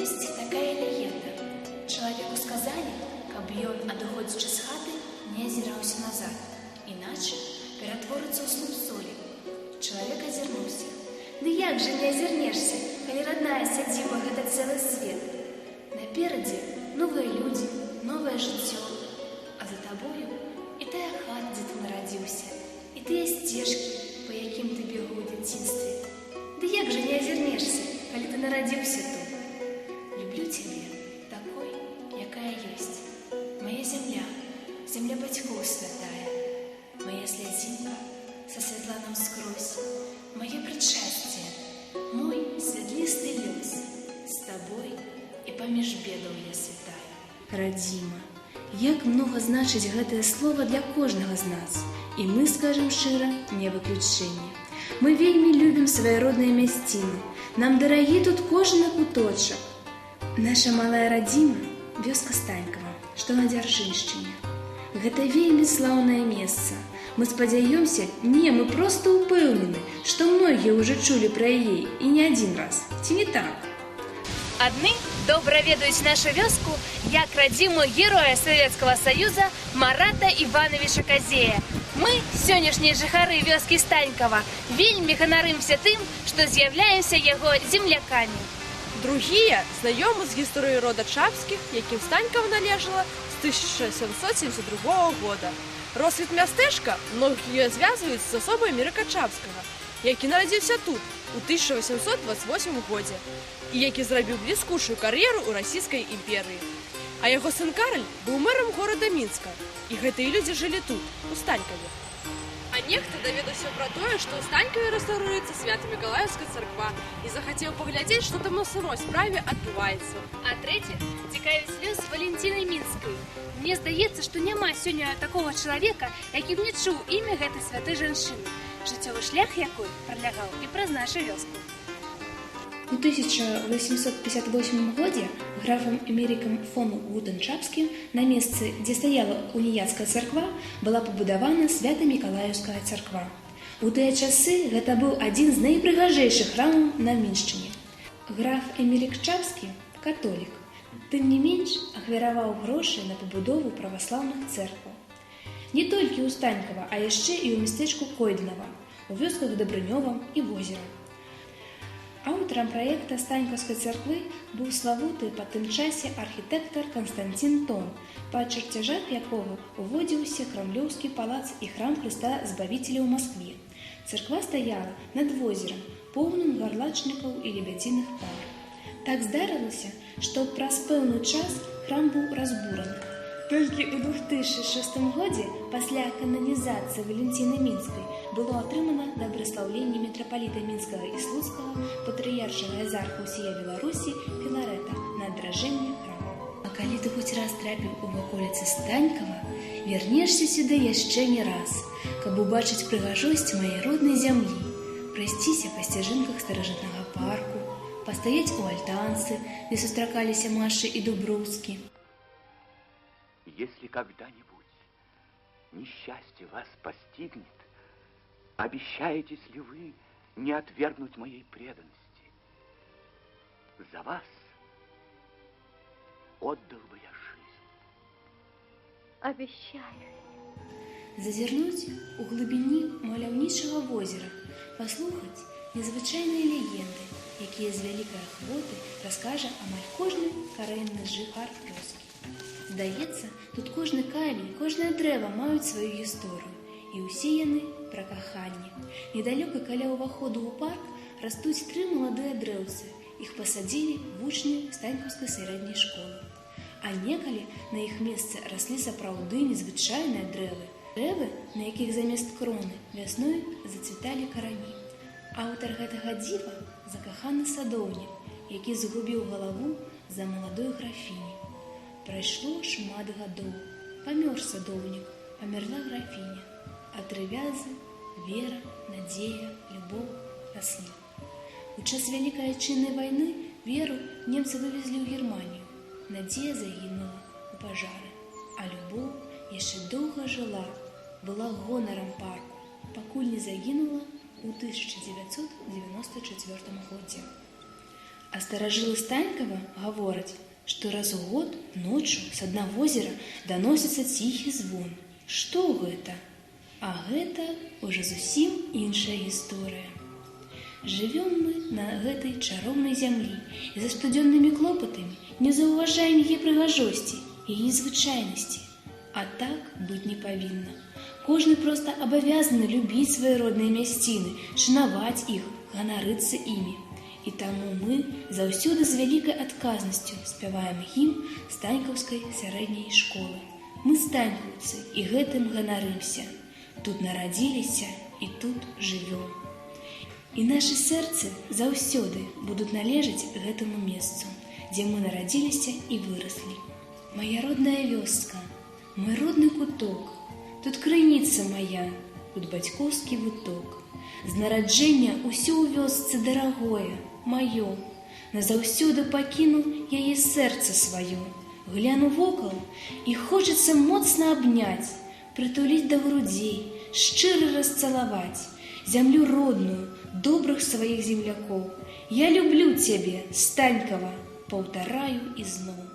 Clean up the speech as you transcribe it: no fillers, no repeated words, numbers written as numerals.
Ёсць такая легенда. Чалавеку сказалі, каб ён, адыходзячы з хаты, не азіраўся назад, іначе ператворыцца ў слуп солі. Чалавек азірнуўся. Ды як жа не азірнешся, калі родная сядзіба — гэта цэлы свет. Наперадзе новыя людзі, новае жыццё, а за табою і тая хата, дзе ты нарадзіўся, і тыя сцежкі, па якім ты бегаў у дзяцінстве. Ды як жа не азірнешся, калі ты нарадзіўся тут? Люблю цябе такой, якая ёсць. Моя зямля, земля бацькоў святая, моя слязінка са святла нам скрозь, мое прычасце, мой святлісты лёс, з табой і паміж бедаў я святая. Радзіма, як многа значыць гэтае слово для кожнага з нас, і мы, скажем шчыра, не выключэнне. Мы вельмі любім свае родныя мясціны, нам дарагі тут кожны куточак. Наша малая радзіма — вёска Станькава, што на Дзяржыншчыне. Гэта вельмі слаўнае месца. Мы спадзяёмся, мы проста ўпэўнены, што многія ўжо чулі пра яе і не адзін раз. Ці не так? Адны добра ведаюць нашу вёску як радзіму героя Савецкага Саюза Марата Івановича Казея. Мы, сённяшнія жыхары вёскі Станькава, вельмі ганарымся тым, што з'яўляемся яго землякамі. Другія знаёмы з гісторыяй рода Чапскіх, якім Станькава належала з 1772 года. Росквіт мястэчка многія звязваюць з асобай Мірка Чапскага, які нарадзіўся тут у 1828 годзе і які зрабіў бліскучую кар'еру ў расійскай імперыі. А яго сын Караль быў мэрам горада Мінска, і гэтыя людзі жылі тут, у Станькаве. А нехта даведаўся пра тое, што ў Станькаве рэстаўруецца Свята-Мікалаеўская царква і захацеў паглядзець, што там на самой справе адбываецца. А трэці цікавіць лёс Валентины Мінскай. Мне здаецца, што няма сёння такога чалавека, які б не чуў імя гэтай святой жанчыны, жыццёвы шлях якой пралягаў і праз нашу вёску. У 1858 годзе графам Эмерікам фон Гутен-Чапскім на месцы, дзе стаяла уніяцкая царква, была пабудавана Свята-Мікалаеўская царква. У тыя часы гэта быў адзін з найпрыгажэйшых храмаў на Міншчыне. Граф Эмерік Чапскі – католік. Тым не менш, ахвяраваў грошы на пабудову праваслаўных цэркваў. Не толькі ў Станькава, а яшчэ і ў мястэчку Койдынава, у вёсках Дабрынёва і Возера. Аўтарам праекта Станькаўскай царквы быў славуты па тым часе архітэктар Канстантин Тон, па чарцяжах якога уводзіўся крамлёўскі палац і храм Хрыста Збавіцеля ў Маскве. Царква стаяла над возерам, поўным гарлачнікаў і лебядзіных пар. Так здарылася, што праз пэўны час храм быў разбураны. Толькі ў 2006 годзе, пасля кананізацыі Валентины Мінскай, было атрымана добраслаўленне мітрапаліта Мінскага і Слуцкага, патрыяршага езарха ўсія Беларусі Філарэта на адраджэнне храма. А калі ты хоць раз трапіў у ваколіцы Станькава, вернешся сюды яшчэ не раз, каб убачыць прыгажосць маёй роднай зямлі, прайсціся па сцяжынках старажытнага парку, пастаяць у альтанцы, где сустракаліся Машы и Дуброўскі. Если когда-нибудь несчастье вас постигнет, обещаетесь ли вы не отвергнуть моей преданности? За вас отдал бы я жизнь. Обещаю. Зазірнуць у глыбіні маляўнічага возера, паслухаць незвычайныя легенды, якія з вялікай ахвоты раскажа амаль кожны карэнны жыхар вёскі. Здаецца, тут кожны камень, кожнае дрэва маюць сваю гісторыю, і ўсе яны пра каханне. Недалёка каля ўваходу ў парк растуць 3 маладыя дрэўцы, іх пасадзілі вучні Станькаўскай сярэдняй школы. А некалі на іх месцы раслі сапраўды незвычайныя дрэвы, на якіх замест кроны вясной зацвіталі карані. Аўтар гэтага дзіва – закаханы садоўнік, які згубіў галаву за маладой графіні. Прайшло шмат гадоў. Памёр садоўнік, памерла графіня. А трывязы, вера, надзея, любоў раслі. У час Вялікай Айчыннай вайны Веру немцы вывезли ў Германію. Надзея загінула ў пажары, а любоў яшчэ доўга жыла, была гонарам парку, пакуль не загінула ў 1994 годзе. А старажылы Станькава гавораць, што раз у год ноччу з дна возера даносіцца ціхі звон. Што гэта? А гэта ўжо зусім іншая гісторыя. Жывём мы на гэтай чароўнай зямлі і за штодзённымі клопатамі не заўважаем яе прыгажосці, яе звычайнасці. А так быць не павінна. Кожны проста абавязаны любіць свае родныя мясціны, шанаваць іх, ганарыцца імі. І таму мы заўсёды з вялікай адказнасцю спяваем гімн станькаўскай сярэдняй школы. Мы станькаўцы і гэтым ганарымся. Тут нарадзіліся і тут жывём. І нашы сэрцы заўсёды будуць належаць гэтаму месцу, дзе мы нарадзіліся і выраслі. Мая родная вёска, мой родны куток, тут крыніца мая, тут бацькоўскі выток. З нараджэння ўсё ў вёсцы дарагое, маё, назаўсёды пакіну яе сэрца сваё. Гляну вокал і хочацца моцна абняць, прытуліць да грудзей, шчыра расцалаваць зямлю родную, добрых сваіх землякоў. Я люблю цябе, Станькава, паўтараю ізноў.